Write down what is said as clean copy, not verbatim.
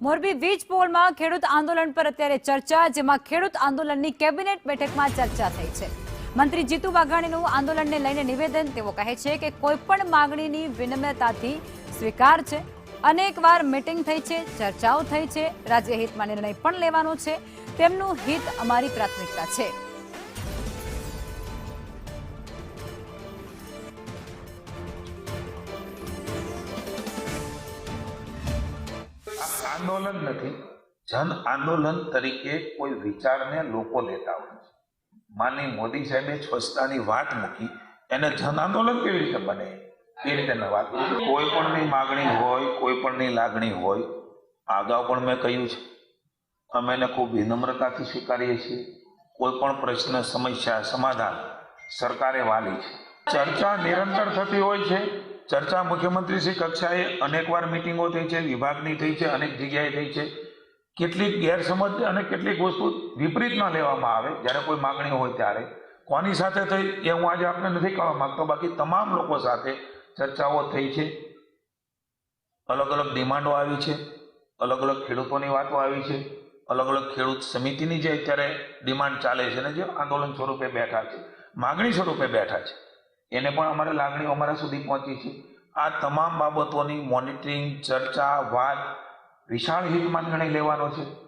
મોરબી વીજ પોલમાં ખેડૂત આંદોલન પર અત્યારે ચર્ચા, જેમાં ખેડૂત આંદોલનની કેબિનેટ બેઠકમાં ચર્ચા થઈ છે। મંત્રી જીતુ વાઘાણીનું આંદોલનને લઈને નિવેદન, તેઓ કહે છે કે કોઈ પણ માંગણીની વિનમ્રતાથી સ્વીકાર છે। અનેકવાર મીટિંગ થઈ છે, ચર્ચાઓ થઈ છે, રાજ્ય હિતમાં નિર્ણય પણ લેવાનો છે, તેમનું હિત અમારી પ્રાથમિકતા છે। आंदोलन नहीं, जन आंदोलन तरीके कोई विचार ने लोको लेता हो। माननीय मोदी साहेबे स्वच्छतानी वात मूकी, एने जन आंदोलन केवी रीते बने ए रीते न वात करी। कोई पणनी मागणी होय, कोई पणनी लागणी होय, आगाऊ पण मैं कह्युं छे, अमे एने खूब विनम्रताथी स्वीकारीए छीए। कोई पण प्रश्न, समस्या, समाधान सरकारे वाली छे। चर्चा निरंतर थती होय छे। चर्चा मुख्यमंत्री श्री कक्षाए अनेकवार मीटिंगों थई छे, विभागनी थई छे, अनेक जग्याए थई छे। કેટલીક ગેરસમજ અને કેટલીક વસ્તુ વિપરીત ન લેવામાં આવે જ્યારે કોઈ માગણી હોય ત્યારે કોની સાથે થઈ એ હું આજે આપને નથી કહેવા માંગતો, બાકી તમામ લોકો સાથે ચર્ચાઓ થઈ છે। અલગ અલગ ડિમાન્ડો આવી છે, અલગ અલગ ખેડૂતોની વાતો આવી છે, અલગ અલગ ખેડૂત સમિતિની જે અત્યારે ડિમાન્ડ ચાલે છે ને જે આંદોલન સ્વરૂપે બેઠા છે, માગણી સ્વરૂપે બેઠા છે, એને પણ અમારે લાગણીઓ અમારા સુધી પહોંચી છે। આ તમામ બાબતોની મોનિટરિંગ, ચર્ચા, વાત, વિશાળ હિતમાં નિર્ણય લેવાનો છે।